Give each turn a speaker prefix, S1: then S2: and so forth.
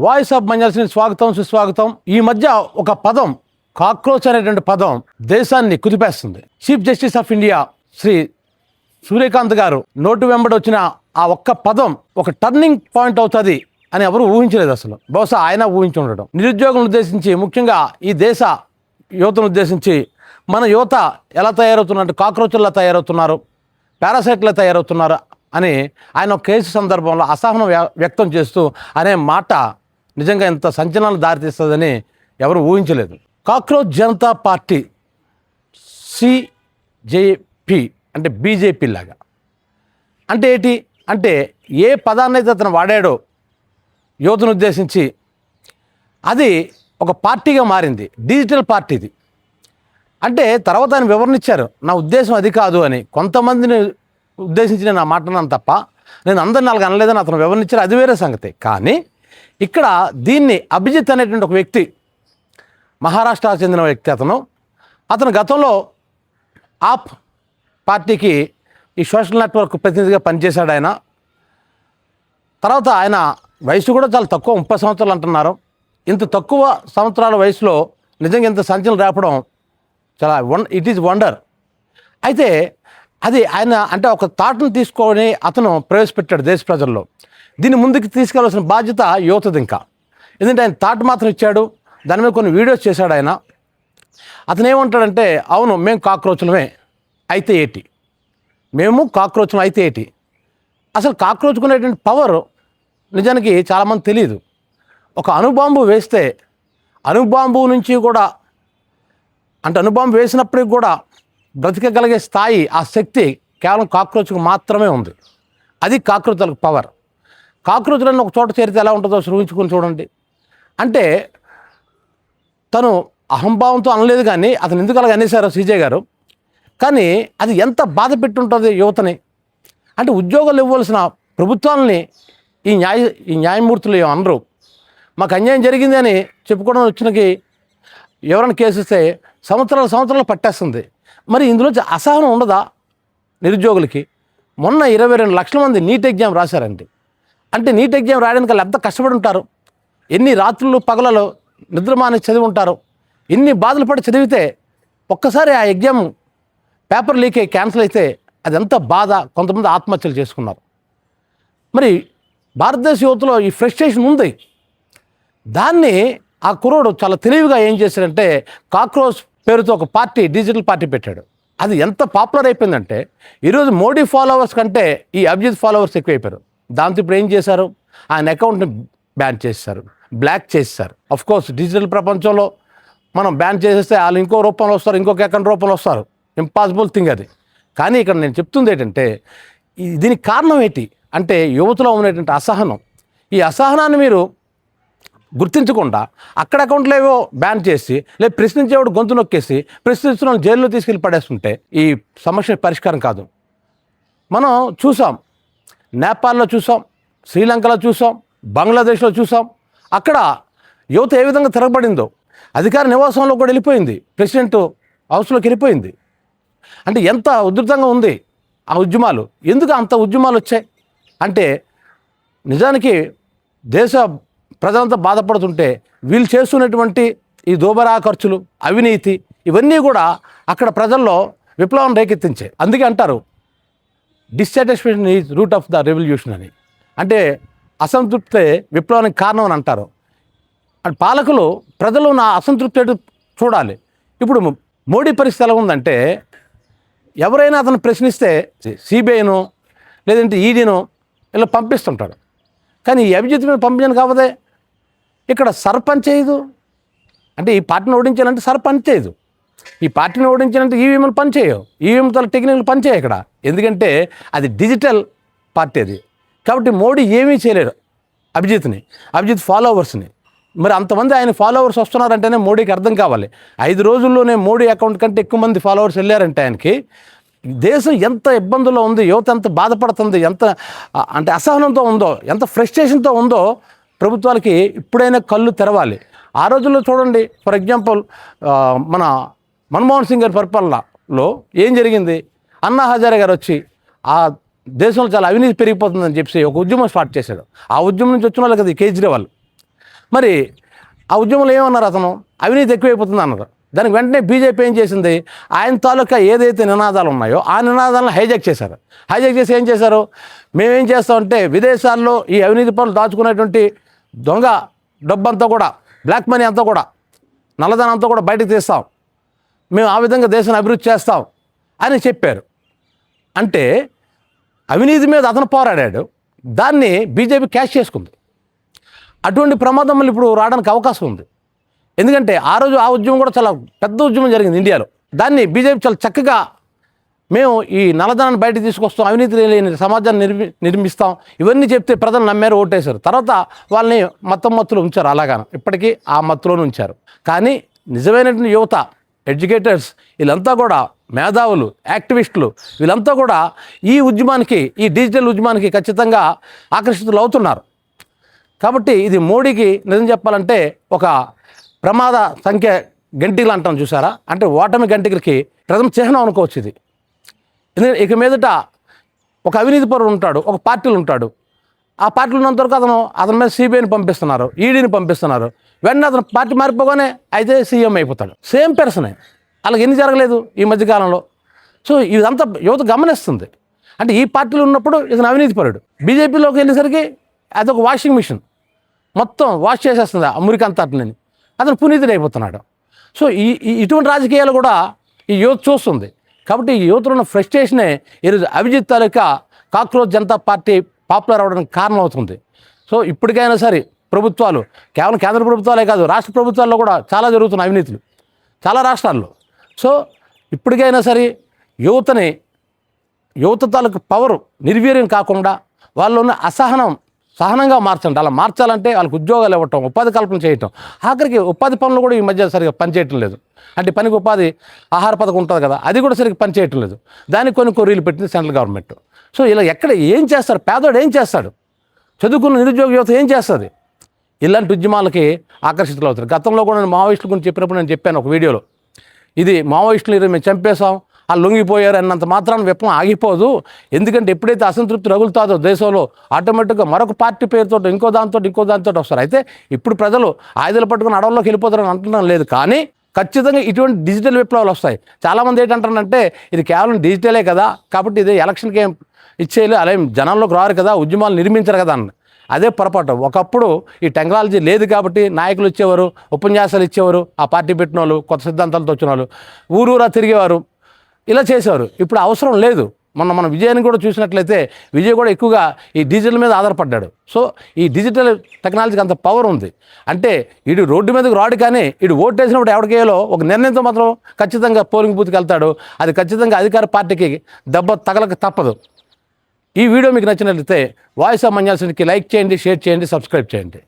S1: Voice of మంజల్స్ని స్వాగతం సుస్వాగతం. ఈ మధ్య ఒక పదం కాక్రోచ్ అనేటువంటి పదం దేశాన్ని కుదిపేస్తుంది. Chief justice of India Shri Suryakant గారు నోటు వెంబడి వచ్చిన ఆ ఒక్క పదం ఒక టర్నింగ్ పాయింట్ అవుతుంది అని ఎవరు ఊహించలేదు. అసలు బహుశా ఆయన ఊహించి ఉండడం. నిరుద్యోగులను ఉద్దేశించి, ముఖ్యంగా ఈ దేశ యువతను ఉద్దేశించి మన యువత ఎలా తయారవుతున్నట్టు కాక్రోచ్లా తయారవుతున్నారు, పారాసైట్లా తయారవుతున్నారు అని ఆయన ఒక కేసు సందర్భంలో అసహనం వ్యక్తం చేస్తూ అనే మాట నిజంగా ఇంత సంచలనాలు దారితీస్తుందని ఎవరు ఊహించలేదు. కాక్రోచ్ జనతా పార్టీ సిజేపి అంటే బీజేపీ లాగా అంటే ఏంటి అంటే ఏ పదాన్ని అయితే అతను వాడాడో యువతను ఉద్దేశించి అది ఒక పార్టీగా మారింది. డిజిటల్ పార్టీది అంటే తర్వాత ఆయన వివరణ ఇచ్చారు. నా ఉద్దేశం అది కాదు అని. కొంతమందిని ఉద్దేశించి నేను ఆ మాటన్నాను తప్ప నేను అందరిని అలాగ అనలేదని అతను వివరణ ఇచ్చారు. అది వేరే సంగతి. కానీ ఇక్కడ దీన్ని అభిజిత్ అనేటువంటి ఒక వ్యక్తి, మహారాష్ట్ర చెందిన వ్యక్తి, అతను గతంలో ఆప్ పార్టీకి ఈ సోషల్ నెట్వర్క్ ప్రతినిధిగా పనిచేశాడు. ఆయన తర్వాత ఆయన వయసు కూడా చాలా తక్కువ, 30 సంవత్సరాలు అంటున్నారు. ఇంత తక్కువ సంవత్సరాల వయసులో నిజంగా ఇంత సంచలనం రేపడం చాలా ఇట్ ఈజ్ వండర్. అయితే అది ఆయన అంటే ఒక థాట్ను తీసుకొని అతను ప్రవేశపెట్టాడు దేశ ప్రజల్లో. దీన్ని ముందుకు తీసుకెళ్లాల్సిన బాధ్యత యువతది. ఇంకా ఎందుకంటే ఆయన థాట్ మాత్రం ఇచ్చాడు, దాని మీద కొన్ని వీడియోస్ చేశాడు ఆయన. అతను ఏమంటాడంటే, అవును మేము కాక్రోచ్లమే అయితే ఏటి, మేము కాక్రోచ్లం అయితే ఏటి. అసలు కాక్రోచ్కునేటువంటి పవర్ నిజానికి చాలామంది తెలియదు. ఒక అణుబాంబు వేస్తే అణుబాంబు నుంచి కూడా అంటే అణుబాంబు వేసినప్పటికి కూడా బ్రతికగలిగే స్థాయి, ఆ శక్తి కేవలం కాక్రోచ్కు మాత్రమే ఉంది. అది కాక్రోచ్లకు పవర్. కాక్రోచ్లను ఒక చోట చేరితే ఎలా ఉంటుందో ఊహించుకొని చూడండి. అంటే తను అహంభావంతో అనలేదు, కానీ అతను ఎందుకు అలాగ అనేశారో సీజే గారు. కానీ అది ఎంత బాధ పెట్టుంటుంది యువతని. అంటే ఉద్యోగాలు ఇవ్వాల్సిన ప్రభుత్వాలని ఈ న్యాయమూర్తులు అనరు. మాకు అన్యాయం జరిగింది అని చెప్పుకోవడం వచ్చినకి ఎవరైనా కేసు ఇస్తే సంవత్సరాలు పట్టేస్తుంది. మరి ఇందులోంచి అసహనం ఉండదా నిరుద్యోగులకి? మొన్న 22 లక్షల మంది నీట్ ఎగ్జామ్ రాశారండి. అంటే నీట్ ఎగ్జామ్ రాయడానికి వాళ్ళు ఎంత కష్టపడి ఉంటారు, ఎన్ని రాత్రులు పగలలో నిద్రమాని చదివి ఉంటారు, ఎన్ని బాధలు పడి చదివితే ఒక్కసారి ఆ ఎగ్జామ్ పేపర్ లీక్ అయ్యి క్యాన్సిల్ అయితే అది ఎంత బాధ. కొంతమంది ఆత్మహత్యలు చేసుకున్నారు. మరి భారతదేశ యువతలో ఈ ఫ్రస్ట్రేషన్ ఉంది. దాన్ని ఆ కుర్రోడు చాలా తెలివిగా ఏం చేశాడంటే కాక్రోచ్ పేరుతో ఒక పార్టీ, డిజిటల్ పార్టీ పెట్టాడు. అది ఎంత పాపులర్ అయిపోయిందంటే ఈరోజు మోడీ ఫాలోవర్స్ కంటే ఈ అభిజిత్ ఫాలోవర్స్ ఎక్కువైపోయారు. దాంతో ఇప్పుడు ఏం చేశారు, ఆయన అకౌంట్ని బ్యాన్ చేశారు, బ్లాక్ చేశారు. అఫ్కోర్స్ డిజిటల్ ప్రపంచంలో మనం బ్యాన్ చేసేస్తే వాళ్ళు ఇంకో రూపంలో వస్తారు, ఇంకొక అకౌంట్ రూపంలో వస్తారు. ఇంపాసిబుల్ థింగ్ అది. కానీ ఇక్కడ నేను చెప్తుంది ఏంటంటే దీనికి కారణం ఏంటి అంటే యువతలో ఉన్నటువంటి అసహనం. ఈ అసహనాన్ని మీరు గుర్తించకుండా అక్కడ అకౌంట్లో ఏవో బ్యాన్ చేసి లేదా ప్రశ్నించేవాడు గొంతు నొక్కేసి ప్రశ్నిస్తున్న జైల్లో తీసుకెళ్ళి పడేస్తుంటే ఈ సమస్య పరిష్కారం కాదు. మనం చూసాం, నేపాల్లో చూసాం, శ్రీలంకలో చూసాం, బంగ్లాదేశ్లో చూసాం. అక్కడ యువత ఏ విధంగా తిరగబడిందో. అధికార నివాసంలో కూడా వెళ్ళిపోయింది, ప్రెసిడెంట్ హౌస్లోకి వెళ్ళిపోయింది. అంటే ఎంత ఉధృతంగా ఉంది ఆ ఉద్యమాలు. ఎందుకు అంత ఉద్యమాలు వచ్చాయి అంటే నిజానికి దేశ ప్రజలంతా బాధపడుతుంటే వీళ్ళు చేస్తున్నటువంటి ఈ దోబరా ఖర్చులు, అవినీతి, ఇవన్నీ కూడా అక్కడ ప్రజల్లో విప్లవం రేకెత్తించాయి. అందుకే అంటారు dissatisfaction is root of the revolution అని. అంటే అసంతృప్తే విప్లవానికి కారణం అని అంటారు. అంటే పాలకులు ప్రజలు నా అసంతృప్తి చూడాలి. ఇప్పుడు మోడీ పరిస్థితి ఎలా ఉందంటే ఎవరైనా అతను ప్రశ్నిస్తే సిబిఐనో లేదంటే ఈడీనో ఇలా పంపిస్తుంటాడు. కానీ ఈ అభిజిత్ మీద పంపించను కావదే. ఇక్కడ సర్పంచ్ చేయదు. అంటే ఈ పార్టీని ఓడించాలంటే సర్పంచ్ చేయదు. ఈ పార్టీని ఓడించాలంటే ఈవీఎంలు పనిచేయవు, ఈవీఎంతో టెక్నికల్ పనిచేయవు ఇక్కడ. ఎందుకంటే అది డిజిటల్ పార్టీ అది. కాబట్టి మోడీ ఏమీ చేయలేడు అభిజిత్ ఫాలోవర్స్ని. మరి అంతమంది ఆయన ఫాలోవర్స్ వస్తున్నారంటేనే మోడీకి అర్థం కావాలి. 5 రోజుల్లోనే మోడీ అకౌంట్ కంటే ఎక్కువ మంది ఫాలోవర్స్ వెళ్ళారంటే ఆయనకి దేశం ఎంత ఇబ్బందుల్లో ఉంది, యువత ఎంత బాధపడుతుంది, ఎంత అంటే అసహనంతో ఉందో, ఎంత ఫ్రస్ట్రేషన్తో ఉందో ప్రభుత్వాలకి ఇప్పుడైనా కళ్ళు తెరవాలి. ఆ రోజుల్లో చూడండి, ఫర్ ఎగ్జాంపుల్ మన మన్మోహన్ సింగ్ గారి పరిపాలనలో ఏం జరిగింది, అన్నా హజారే గారు వచ్చి ఆ దేశంలో చాలా అవినీతి పెరిగిపోతుందని చెప్పి ఒక ఉద్యమం స్టార్ట్ చేశాడు. ఆ ఉద్యమం నుంచి వచ్చిన వాళ్ళకి అది కేజ్రీవాల్. మరి ఆ ఉద్యమంలో ఏమన్నారు, అతను అవినీతి ఎక్కువైపోతుంది అన్నారు. దానికి వెంటనే బీజేపీ ఏం చేసింది, ఆయన తాలూకా ఏదైతే నినాదాలు ఉన్నాయో ఆ నినాదాలను హైజాక్ చేశారు. హైజాక్ చేసి ఏం చేశారు, మేమేం చేస్తామంటే విదేశాల్లో ఈ అవినీతి పనులు దాచుకునేటువంటి దొంగ డబ్బంతా కూడా, బ్లాక్ మనీ అంతా కూడా, నల్లధనం అంతా కూడా బయటకు తీస్తాం, మేము ఆ విధంగా దేశాన్ని అభివృద్ధి చేస్తాం అని చెప్పారు. అంటే అవినీతి మీద అతను పోరాడాడు, దాన్ని బీజేపీ క్యాష్ చేసుకుంది. అటువంటి ప్రమాదం మళ్ళీ ఇప్పుడు రావడానికి అవకాశం ఉంది. ఎందుకంటే ఆ రోజు ఆ ఉద్యమం కూడా చాలా పెద్ద ఉద్యమం జరిగింది ఇండియాలో. దాన్ని బీజేపీ చాలా చక్కగా మేము ఈ నల్లధనాన్ని బయటకు తీసుకొస్తాం, అవినీతి లేని సమాజాన్ని నిర్మిస్తాం, ఇవన్నీ చెప్తే ప్రజలు నమ్మారు, ఓటేశారు. తర్వాత వాళ్ళని మత్తులో ఉంచారు. అలాగా ఇప్పటికీ ఆ మత్తులోనే ఉంచారు. కానీ నిజమైనటువంటి యువత, ఎడ్యుకేటర్స్, వీళ్ళంతా కూడా మేధావులు, యాక్టివిస్టులు, వీళ్ళంతా కూడా ఈ ఉద్యమానికి, ఈ డిజిటల్ ఉద్యమానికి ఖచ్చితంగా ఆకర్షితులు అవుతున్నారు. కాబట్టి ఇది మోడీకి నిజం చెప్పాలంటే ఒక ప్రమాద సంఖ్య గంటికలు అంటాం చూసారా, అంటే ఓటమి గంటికలకి ప్రథమ చిహ్నం అనుకోవచ్చు ఇది. ఎందుకంటే ఇక మీదట ఒక అవినీతి పరుడు ఉంటాడు, ఒక పార్టీలు ఉంటాడు, ఆ పార్టీలు ఉన్నంతవరకు అతని మీద సిబిఐని పంపిస్తున్నారు, ఈడీని పంపిస్తున్నారు. వెంటనే అతను పార్టీ మారిపోగానే అయితే సీఎం అయిపోతాడు. సేమ్ పర్సనే. అలాగే ఎన్ని జరగలేదు ఈ మధ్యకాలంలో. సో ఇదంతా యువత గమనిస్తుంది. అంటే ఈ పార్టీలు ఉన్నప్పుడు ఇతను అవినీతి పరుడు, బీజేపీలోకి వెళ్ళేసరికి అదొక వాషింగ్ మిషన్, మొత్తం వాష్ చేసేస్తుంది ఆ మురికి అట్లని, అతను పునీతుడు అయిపోతున్నాడు. సో ఇటువంటి రాజకీయాలు కూడా ఈ యువత చూస్తుంది. కాబట్టి ఈ యువతలో ఉన్న ఫ్రస్ట్రేషనే ఈరోజు అభిజిత్ తాలూకా కాక్రోచ్ జనతా పార్టీ పాపులర్ అవడానికి కారణం అవుతుంది. సో ఇప్పటికైనా సరే ప్రభుత్వాలు, కేవలం కేంద్ర ప్రభుత్వాలే కాదు, రాష్ట్ర ప్రభుత్వాల్లో కూడా చాలా జరుగుతున్నాయి అవినీతులు చాలా రాష్ట్రాల్లో. సో ఇప్పటికైనా సరే యువత తాలూకు పవర్ నిర్వీర్యం కాకుండా వాళ్ళు ఉన్న సహనంగా మార్చండి. అలా మార్చాలంటే వాళ్ళకి ఉద్యోగాలు ఇవ్వటం, ఉపాధి కల్పన చేయటం, ఆఖరికి ఉపాధి పనులు కూడా ఈ మధ్య సరిగ్గా పనిచేయటం లేదు. అంటే పనికి ఉపాధి ఆహార పథకం ఉంటుంది కదా, అది కూడా సరిగ్గా పనిచేయటం లేదు. దానికి కొన్ని కొర్రీలు పెట్టింది సెంట్రల్ గవర్నమెంట్. సో ఇలా ఎక్కడ ఏం చేస్తారు, పేదోడు ఏం చేస్తాడు, చదువుకున్న నిరుద్యోగ యువత ఏం చేస్తుంది, ఇలాంటి ఉద్యమాలకి ఆకర్షితులు అవుతారు. గతంలో కూడా నేను మావోయిస్టుల గురించి చెప్పినప్పుడు నేను చెప్పాను ఒక వీడియోలో, ఇది మావోయిస్టులు ఈరోజు మేము చంపేశాం, వాళ్ళు లొంగిపోయారు అన్నంత మాత్రాన విప్లవం ఆగిపోదు. ఎందుకంటే ఎప్పుడైతే అసంతృప్తి రగులుతుందో దేశంలో ఆటోమేటిక్గా మరొక పార్టీ పేరుతో ఇంకో దాంతో వస్తారు. అయితే ఇప్పుడు ప్రజలు ఆయుధాలు పట్టుకుని అడవుల్లోకి వెళ్ళిపోతారని అంటున్నాం లేదు, కానీ ఖచ్చితంగా ఇటువంటి డిజిటల్ విప్లవాలు వస్తాయి. చాలామంది ఏంటంటారంటే ఇది కేవలం డిజిటలే కదా, కాబట్టి ఇది ఎలక్షన్కి ఏం ఇచ్చేయాలి, అలా జనంలోకి రారు కదా, ఉద్యమాలు నిర్మించరు కదా అని. అదే పొరపాటు. ఒకప్పుడు ఈ టెక్నాలజీ లేదు కాబట్టి నాయకులు ఇచ్చేవారు, ఉపన్యాసాలు ఇచ్చేవారు, ఆ పార్టీ పెట్టిన వాళ్ళు, కొత్త సిద్ధాంతాలతో వచ్చిన వాళ్ళు ఊరూరా తిరిగేవారు, ఇలా చేసేవారు. ఇప్పుడు అవసరం లేదు. మన విజయాన్ని కూడా చూసినట్లయితే విజయ్ కూడా ఎక్కువగా ఈ డిజిటల్ మీద ఆధారపడ్డాడు. సో ఈ డిజిటల్ టెక్నాలజీకి అంత పవర్ ఉంది. అంటే వీడు రోడ్డు మీదకి రాడు, కానీ వీడు ఓటు వేసినప్పుడు ఎవరికేయాలో ఒక నిర్ణయంతో మాత్రం ఖచ్చితంగా పోలింగ్ బూత్కి వెళ్తాడు. అది ఖచ్చితంగా అధికార పార్టీకి దెబ్బ తగలక తప్పదు. ఈ వీడియో మీకు నచ్చినట్లయితే వాయిస్ ఆఫ్ మంజాల్ సింగ్కి లైక్ చేయండి, షేర్ చేయండి, సబ్స్క్రైబ్ చేయండి.